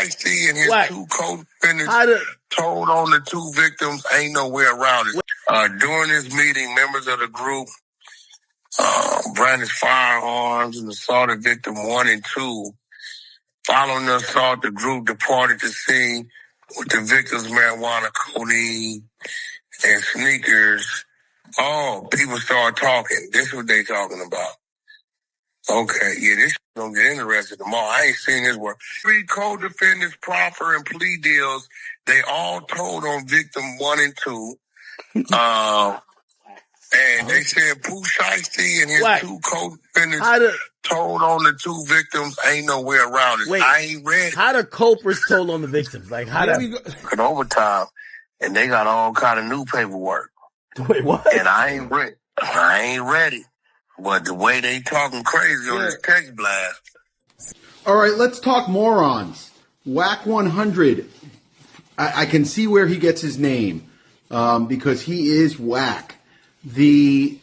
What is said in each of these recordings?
Shiesty and his Wack. two co-defendants told on the two victims. Ain't no way around it. During this meeting, members of the group brandished firearms and assaulted victim 1 and 2. Following the assault, the group departed the scene with the victims' marijuana, codeine, and sneakers. Oh, people start talking. This is what they talking about. Okay, yeah, this gonna get interested tomorrow. I ain't seen this work. 3 co-defendants proffer and plea deals. They all told on victim 1 and 2. And they said Pooh Shiesty and his Wack. 2 co-defendants told on the 2 victims. Ain't no way around it. Wait, I ain't ready. how the culprits told on the victims? Like, how Cut overtime, and they got all kind of new paperwork. Wait, what? And I ain't ready. But the way they talking crazy on this text blast. All right, let's talk morons. Wack 100. I can see where he gets his name because he is Wack. The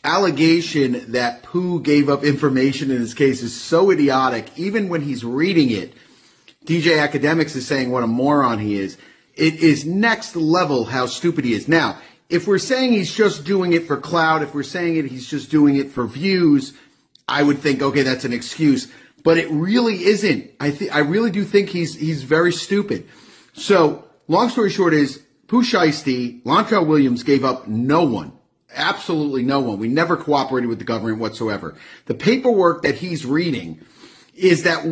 allegation that Pooh gave up information in this case is so idiotic. Even when he's reading it, DJ Academics is saying what a moron he is. It is next level how stupid he is. Now, if we're saying he's just doing it for clout, if we're saying he's just doing it for views, I would think, okay, that's an excuse. But it really isn't. I really do think he's very stupid. So, long story short is, Pooh Shiesty, Lontrell Williams gave up no one. Absolutely no one. We never cooperated with the government whatsoever. The paperwork that he's reading is that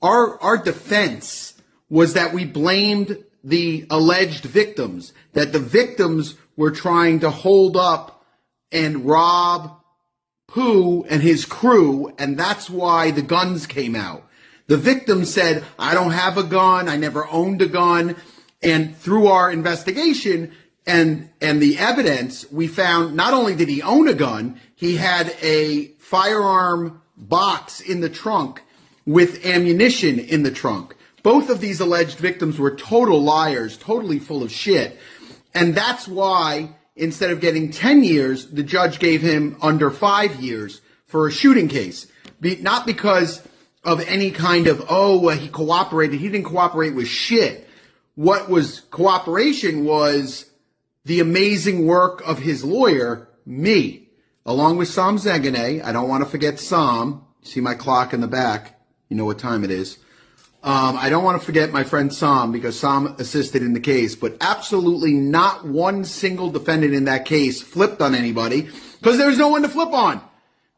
our defense was that we blamed the alleged victims, that the victims were trying to hold up and rob Pooh and his crew, and that's why the guns came out. The victim said, I don't have a gun, I never owned a gun, and through our investigation and the evidence, we found not only did he own a gun, he had a firearm box in the trunk with ammunition in the trunk. Both of these alleged victims were total liars, totally full of shit. And that's why, instead of getting 10 years, the judge gave him under 5 years for a shooting case. Not because of any kind of, he cooperated. He didn't cooperate with shit. What was cooperation was the amazing work of his lawyer, me, along with Sam Zegane. I don't want to forget Sam. See my clock in the back. You know what time it is. I don't want to forget my friend Sam because Sam assisted in the case, but absolutely not one single defendant in that case flipped on anybody because there was no one to flip on.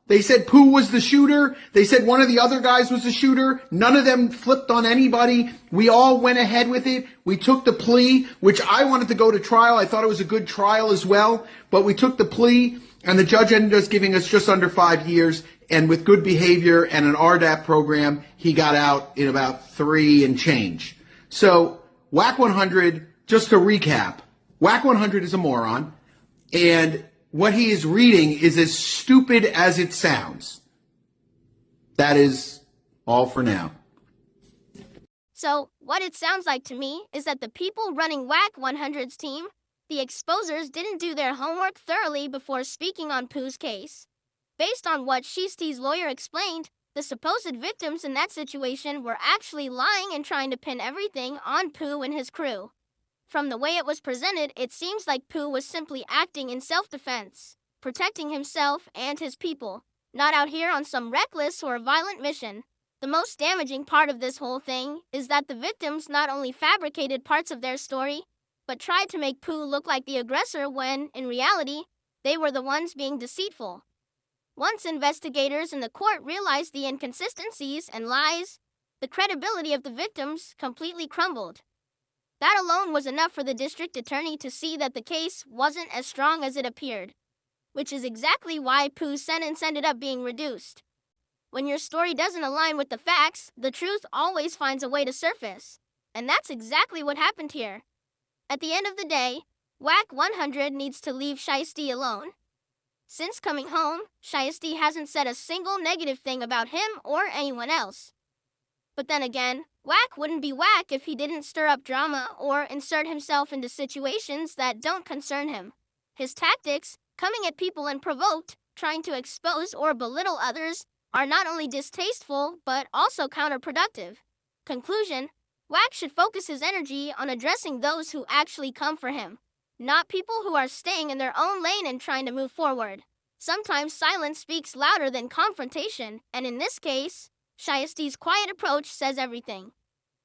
They said Pooh was the shooter. They said one of the other guys was the shooter. None of them flipped on anybody. We all went ahead with it. We took the plea, which I wanted to go to trial. I thought it was a good trial as well, but we took the plea and the judge ended up giving us just under 5 years. And with good behavior and an RDAP program, he got out in about 3 and change. So Wack 100, just to recap, Wack 100 is a moron, and what he is reading is as stupid as it sounds. That is all for now. So, what it sounds like to me is that the people running Wack 100's team, the exposers, didn't do their homework thoroughly before speaking on Pooh's case. Based on what Shiesty's lawyer explained, the supposed victims in that situation were actually lying and trying to pin everything on Pooh and his crew. From the way it was presented, it seems like Pooh was simply acting in self-defense, protecting himself and his people, not out here on some reckless or violent mission. The most damaging part of this whole thing is that the victims not only fabricated parts of their story, but tried to make Pooh look like the aggressor when, in reality, they were the ones being deceitful. Once investigators in the court realized the inconsistencies and lies, the credibility of the victims completely crumbled. That alone was enough for the district attorney to see that the case wasn't as strong as it appeared, which is exactly why Pooh's sentence ended up being reduced. When your story doesn't align with the facts, the truth always finds a way to surface. And that's exactly what happened here. At the end of the day, Wack 100 needs to leave Shiesty alone. Since coming home, Shiesty hasn't said a single negative thing about him or anyone else. But then again, Wack wouldn't be Wack if he didn't stir up drama or insert himself into situations that don't concern him. His tactics, coming at people unprovoked, trying to expose or belittle others, are not only distasteful but also counterproductive. Conclusion: Wack should focus his energy on addressing those who actually come for him, not people who are staying in their own lane and trying to move forward. Sometimes silence speaks louder than confrontation, and in this case, Shiesty's quiet approach says everything.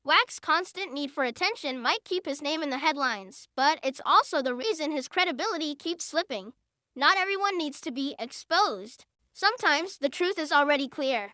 Wack's constant need for attention might keep his name in the headlines, but it's also the reason his credibility keeps slipping. Not everyone needs to be exposed. Sometimes the truth is already clear.